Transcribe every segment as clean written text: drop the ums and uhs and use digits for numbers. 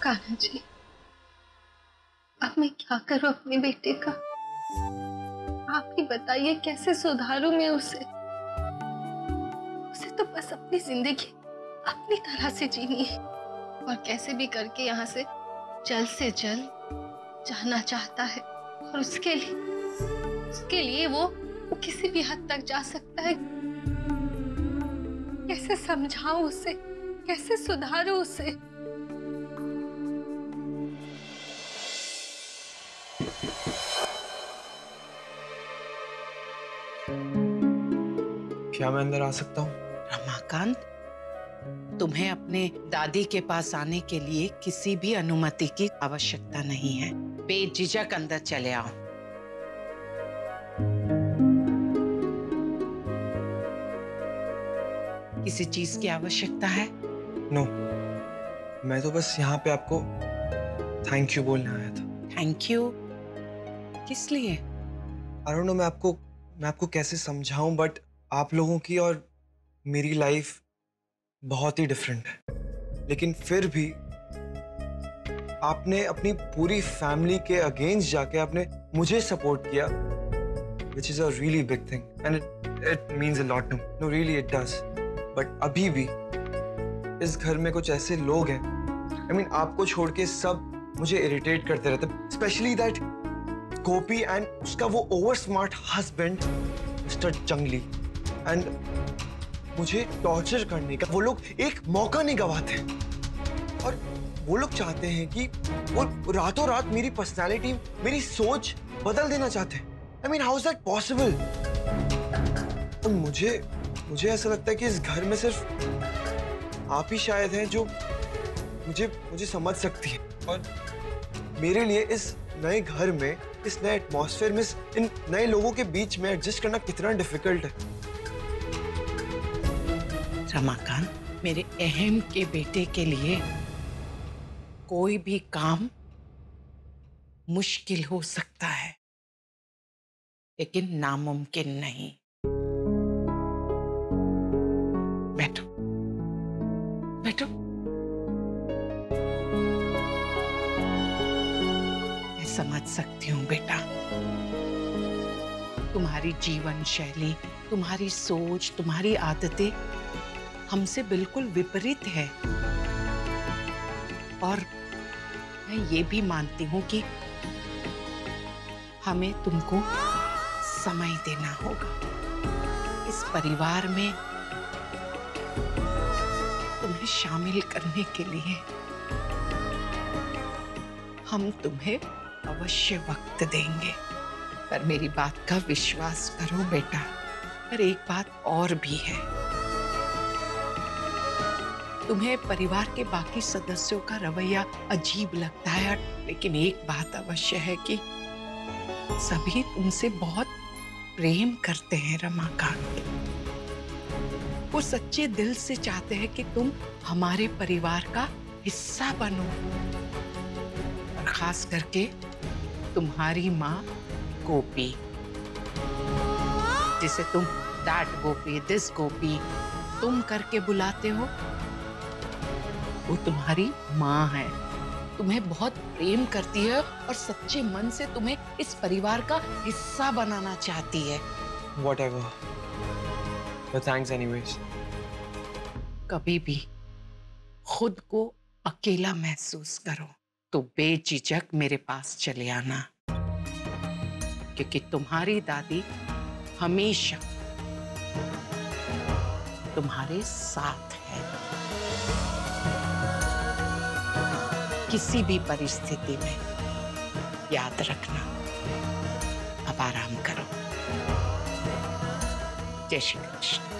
कान्हा जी, अब मैं क्या करूं अपने बेटे का? आप ही बताइए, कैसे सुधारूं मैं उसे? उसे तो बस अपनी जिंदगी अपनी तरह से जीनी है और कैसे भी करके यहाँ से जल्द जाना चाहता है। और उसके लिए वो किसी भी हद तक जा सकता है। कैसे समझाऊं उसे, कैसे सुधारूं उसे? क्या मैं अंदर आ सकता हूँ? रमाकांत, तुम्हें अपने दादी के पास आने के लिए किसी भी अनुमति की आवश्यकता नहीं है। बेझिझक अंदर चले आओ। किसी चीज की आवश्यकता है? नो, मैं तो बस यहाँ पे आपको थैंक यू बोलने आया था। Thank you? किस लिए? आई डोंट नो मैं आपको कैसे समझाऊं, बट आप लोगों की और मेरी लाइफ बहुत ही डिफरेंट है। लेकिन फिर भी आपने अपनी पूरी फैमिली के अगेंस्ट जाके आपने मुझे सपोर्ट किया, which is a really big thing and it means a lot to me. No, really it does. But अभी भी इस घर में कुछ ऐसे लोग हैं, I mean आपको छोड़ के सब मुझे इरिटेट करते रहते, especially that गोपी एंड उसका वो ओवर स्मार्ट हस्बैंड मिस्टर जंगली, एंड मुझे टॉर्चर करने का वो लोग एक मौका नहीं गवाते। और वो लोग चाहते हैं कि वो रातों रात मेरी पर्सनालिटी, मेरी सोच बदल देना चाहते हैं। I mean, how is that possible? और मुझे ऐसा लगता है कि इस घर में सिर्फ आप ही शायद हैं जो मुझे समझ सकती है। और मेरे लिए इस नए घर में, इस नए एटमॉस्फेयर में, इन नए लोगों के बीच में एडजस्ट करना कितना डिफिकल्ट है। रमाकांत, मेरे अहम के बेटे के लिए कोई भी काम मुश्किल हो सकता है, लेकिन नामुमकिन नहीं। बैठो बैठो। मैं समझ सकती हूँ बेटा, तुम्हारी जीवन शैली, तुम्हारी सोच, तुम्हारी आदतें हमसे बिल्कुल विपरीत है। और मैं ये भी मानती हूँ कि हमें तुमको समय देना होगा। इस परिवार में तुम्हें शामिल करने के लिए हम तुम्हें अवश्य वक्त देंगे। पर मेरी बात का विश्वास करो बेटा। पर एक बात और भी है, तुम्हें परिवार के बाकी सदस्यों का रवैया अजीब लगता है, लेकिन एक बात अवश्य है कि सभी तुमसे बहुत प्रेम करते हैं रमाकांत। वो सच्चे दिल से चाहते हैं कि तुम हमारे परिवार का हिस्सा बनो। और खास करके तुम्हारी माँ गोपी, जिसे तुम दैट गोपी, दिस गोपी तुम करके बुलाते हो, वो तुम्हारी माँ है। तुम्हें बहुत प्रेम करती है और सच्चे मन से तुम्हें इस परिवार का हिस्सा बनाना चाहती है। Whatever. But thanks anyways. कभी भी खुद को अकेला महसूस करो तो बेझिझक मेरे पास चले आना, क्योंकि तुम्हारी दादी हमेशा तुम्हारे साथ है। किसी भी परिस्थिति में याद रखना। अब आराम करो। जय श्री कृष्ण।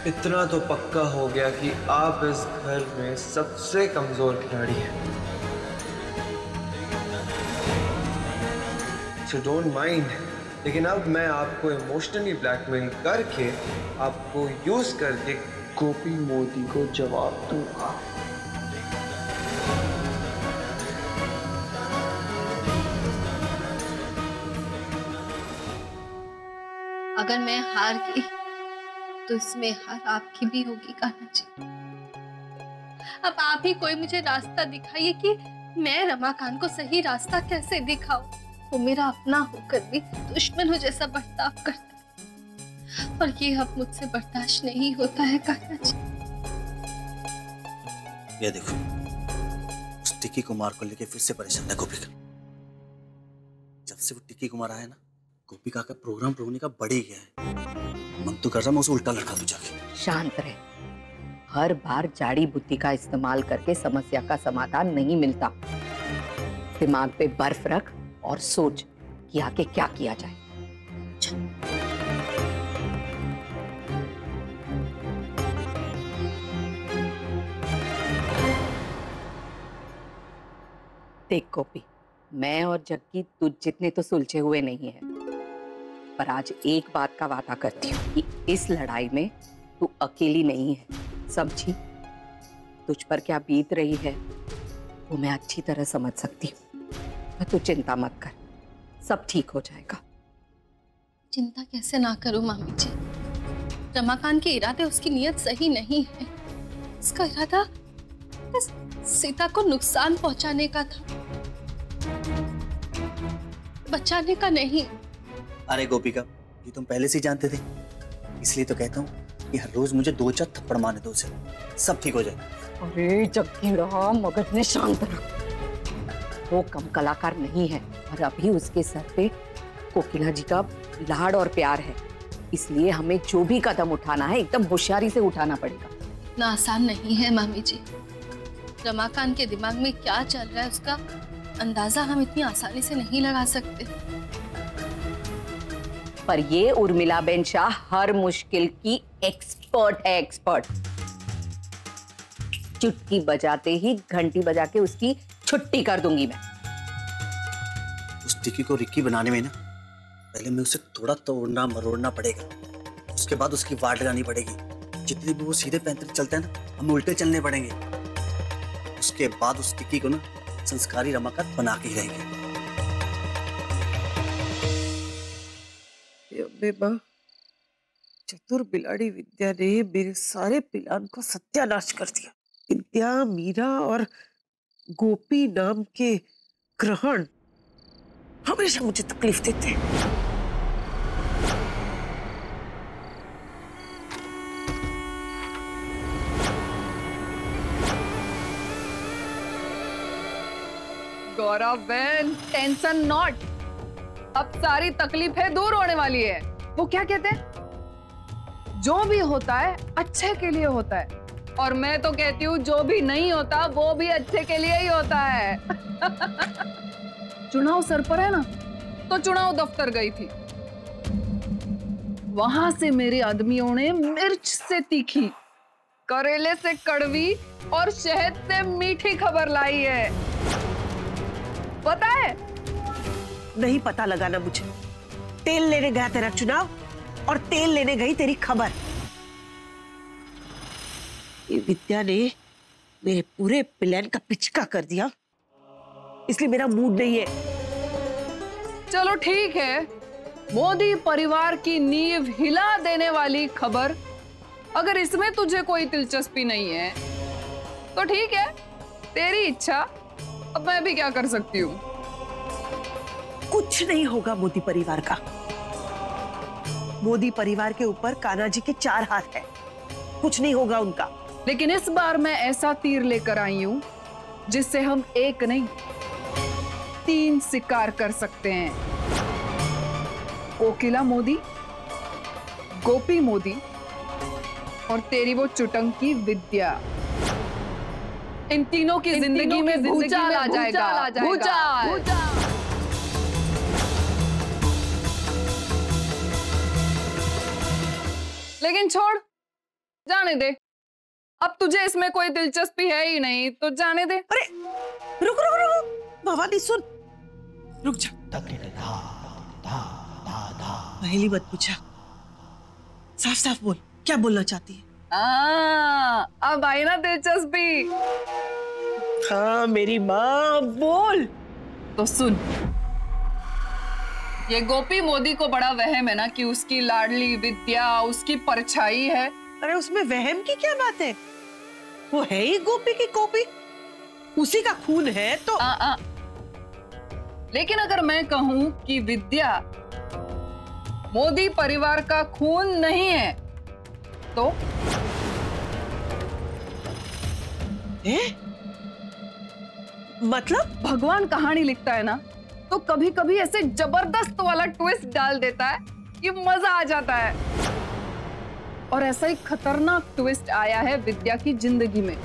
इतना तो पक्का हो गया कि आप इस घर में सबसे कमजोर खिलाड़ी हैं। So don't mind, लेकिन अब मैं आपको इमोशनली ब्लैकमेल करके, आपको यूज करके गोपी मोदी को जवाब दूंगा। अगर मैं हार गई तो इसमें हार आपकी भी होगी कान्हा जी। अब आप ही कोई मुझे रास्ता दिखाइए कि मैं रमाकांत को सही रास्ता कैसे दिखाऊं। वो मेरा अपना होकर भी दुश्मनों जैसा बर्ताव करता है और ये अब मुझसे बर्दाश्त नहीं होता है कान्हा जी। ये देखो, उस टिक्की कुमार को लेके फिर से परेशान है गोपिका। जब से वो टिक्की कुमार आया ना, गोपिका का प्रोग्राम रोने का बढ़ ही गया है। मन तो कर रहा मैं उसे उल्टा लटका दूं जाके। शांत रहे। हर बार जाड़ी बुद्धि का इस्तेमाल करके समस्या का समाधान नहीं मिलता। दिमाग पे बर्फ रख और सोच कि आगे क्या किया जाए। देख गोपी, मैं और जग्गी तुझ जितने तो सुलझे हुए नहीं हैं, पर आज एक बात का वादा करती हूँ कि इस लड़ाई में तू अकेली नहीं है। समझी? तुझ पर क्या बीत रही है वो मैं अच्छी तरह समझ सकती हूँ, पर तू चिंता मत कर, सब ठीक हो जाएगा। चिंता कैसे ना करूं मामी जी? रमाकांत के इरादे, उसकी नीयत सही नहीं है। उसका इरादा बस सीता को नुकसान पहुंचाने का था, बचाने का नहीं। अरे गोपिका, ये तुम पहले से ही जानते थे, इसलिए तो कहता हूँ कि हर रोज मुझे 2-4 थप्पड़ मारने दो उसे, सब ठीक हो जाए। अरे जग्गी राम, मगज ने शांत रख। वो कम कलाकार नहीं है और अभी उसके सर पे कोकिला जी का लाड़ और प्यार है, इसलिए हमें जो भी कदम उठाना है एकदम होशियारी से उठाना पड़ेगा। इतना आसान नहीं है मामी जी। रमाकांत के दिमाग में क्या चल रहा है उसका अंदाजा हम इतनी आसानी से नहीं लगा सकते। पर ये उर्मिलाबेन शाह हर मुश्किल की एक्सपर्ट है, एक्सपर्ट। चुटकी बजाते ही घंटी बजा के उसकी छुट्टी कर दूंगी मैं। उस टिक्की को रिक्की बनाने में ना, पहले मैं उसे थोड़ा तोड़ना मरोड़ना पड़ेगा, उसके बाद उसकी वाट लगानी पड़ेगी। जितने भी वो सीधे पैंतरे चलते हैं ना, हमें उल्टे चलने पड़ेंगे। उसके बाद उस टिक्की को ना संस्कारी रमाकांत बना के ही रहेंगे। बेबा, चतुर बिलाड़ी विद्या ने मेरे सारे प्लान को सत्यानाश कर दिया। विद्या, मीरा और गोपी नाम के ग्रहण हमेशा मुझे तकलीफ देते हैं। गौरव बहन, टेंशन नॉट। अब सारी तकलीफें दूर होने वाली है। वो क्या कहते हैं, जो भी होता है अच्छे के लिए होता है, और मैं तो कहती हूँ जो भी नहीं होता वो भी अच्छे के लिए ही होता है। चुनाव सर पर है ना, तो चुनाव दफ्तर गई थी, वहां से मेरे आदमियों ने मिर्च से तीखी, करेले से कड़वी और शहद से मीठी खबर लाई है। पता है? नहीं पता लगाना मुझे। तेल लेने गया तेरा चुनाव और तेल लेने गई तेरी खबर। ये विद्या ने मेरे पूरे प्लान का पिचका कर दिया, इसलिए मेरा मूड नहीं है। चलो ठीक है, मोदी परिवार की नींव हिला देने वाली खबर, अगर इसमें तुझे कोई दिलचस्पी नहीं है तो ठीक है, तेरी इच्छा। अब मैं भी क्या कर सकती हूँ? कुछ नहीं होगा मोदी परिवार का। मोदी परिवार के ऊपर कान्हा जी के 4 हाथ हैं, कुछ नहीं होगा उनका। लेकिन इस बार मैं ऐसा तीर लेकर आई हूं जिससे हम एक नहीं 3 शिकार कर सकते हैं। कोकिला मोदी, गोपी मोदी और तेरी वो चुटंकी विद्या। इन तीनों की जिंदगी में भूचाल आ जाएगा। भूचाल। लेकिन छोड़, जाने दे। अब तुझे इसमें कोई दिलचस्पी है ही नहीं, तो जाने दे। अरे रुक रुक रुक, भवानी सुन, रुक जा। पहली बात पूछा, साफ साफ बोल, क्या बोलना चाहती है? अब आई ना दिलचस्पी। हाँ मेरी माँ, बोल। तो सुन, ये गोपी मोदी को बड़ा वहम है ना कि उसकी लाडली विद्या उसकी परछाई है। अरे उसमें वहम की क्या बात है? वो है ही गोपी की कॉपी, उसी का खून है तो। लेकिन अगर मैं कहूं कि विद्या मोदी परिवार का खून नहीं है तो? मतलब भगवान कहानी लिखता है ना, तो कभी कभी ऐसे जबरदस्त वाला ट्विस्ट डाल देता है कि मजा आ जाता है। और ऐसा ही खतरनाक ट्विस्ट आया है विद्या की जिंदगी में,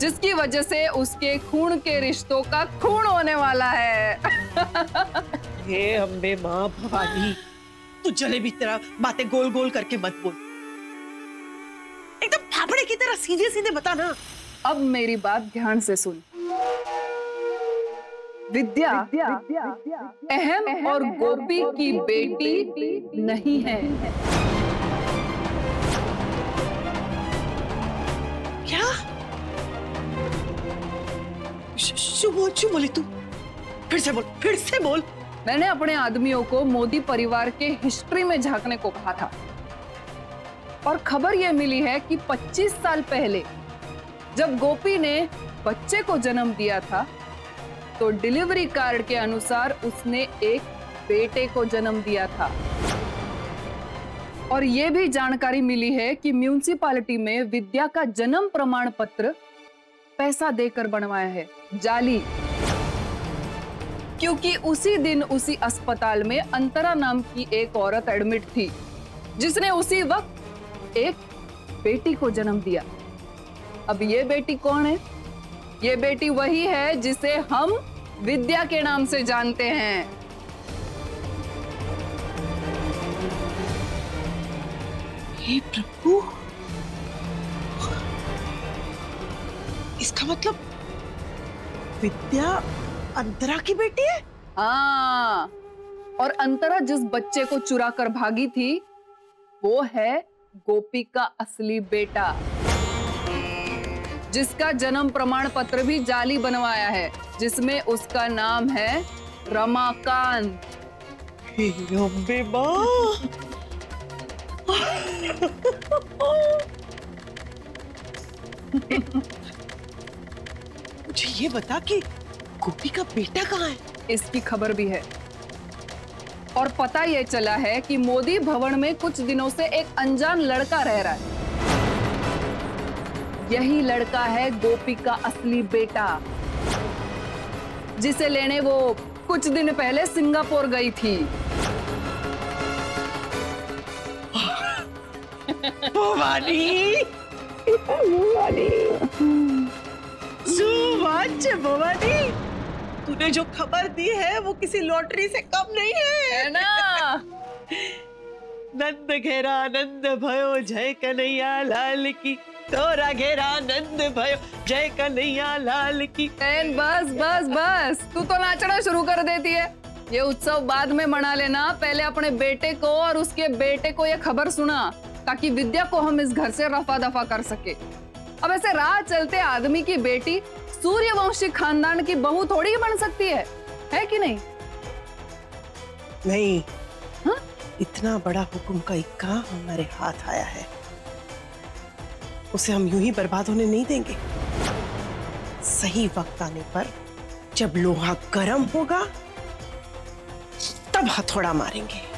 जिसकी वजह से उसके खून के रिश्तों का खून होने वाला है। हे अम्बे माँ भवानी, तू जले भी तरह बातें गोल गोल करके मत बोल, एकदम फाफड़े की तरह सीधे सीधे बता ना। अब मेरी बात ध्यान से सुन। विद्या अहम और गोपी की बेटी नहीं है। क्या? शू बोली तू? फिर से बोल। मैंने अपने आदमियों को मोदी परिवार के हिस्ट्री में झांकने को कहा था, और खबर यह मिली है कि 25 साल पहले जब गोपी ने बच्चे को जन्म दिया था, तो डिलीवरी कार्ड के अनुसार उसने एक बेटे को जन्म दिया था। और यह भी जानकारी मिली है कि म्यूनिसिपैलिटी में विद्या का जन्म प्रमाण पत्र पैसा देकर बनवाया है, जाली। क्योंकि उसी दिन उसी अस्पताल में अंतरा नाम की एक औरत एडमिट थी, जिसने उसी वक्त एक बेटी को जन्म दिया। अब ये बेटी कौन है? ये बेटी वही है जिसे हम विद्या के नाम से जानते हैं। हे प्रभु, इसका मतलब विद्या अंतरा की बेटी है? हाँ, और अंतरा जिस बच्चे को चुरा कर भागी थी, वो है गोपी का असली बेटा, जिसका जन्म प्रमाण पत्र भी जाली बनवाया है, जिसमें उसका नाम है रमाकांत। हे अम्बे माँ, मुझे ये बता कि गोपी का बेटा कहाँ है? इसकी खबर भी है, और पता ये चला है कि मोदी भवन में कुछ दिनों से एक अनजान लड़का रह रहा है। यही लड़का है गोपी का असली बेटा, जिसे लेने वो कुछ दिन पहले सिंगापुर गई थी। भवानी, भवानी, तूने जो खबर दी है वो किसी लॉटरी से कम नहीं है ना? नंद घेरा नंद भयो जय कन्हैया लाल की, तोरा घेरा नंद भयो जय कन्हैया लाल की। बस बस बस, तू तो नाचना शुरू कर देती है। ये उत्सव बाद में मना लेना, पहले अपने बेटे को और उसके बेटे को ये खबर सुना, ताकि विद्या को हम इस घर से रफा दफा कर सके। अब ऐसे राह चलते आदमी की बेटी सूर्यवंशी खानदान की बहू थोड़ी बन सकती है कि नहीं? नहीं। हाँ? इतना बड़ा हुक्म का इक्का हमारे हाथ आया है, उसे हम यूं ही बर्बाद होने नहीं देंगे। सही वक्त आने पर जब लोहा गर्म होगा तब हथौड़ा मारेंगे।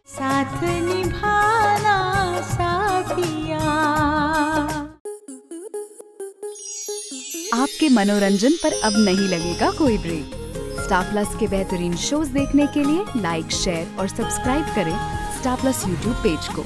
साथ निभाना साथिया। आपके मनोरंजन पर अब नहीं लगेगा कोई ब्रेक। स्टार प्लस के बेहतरीन शोज देखने के लिए लाइक, शेयर और सब्सक्राइब करें स्टार प्लस यूट्यूब पेज को।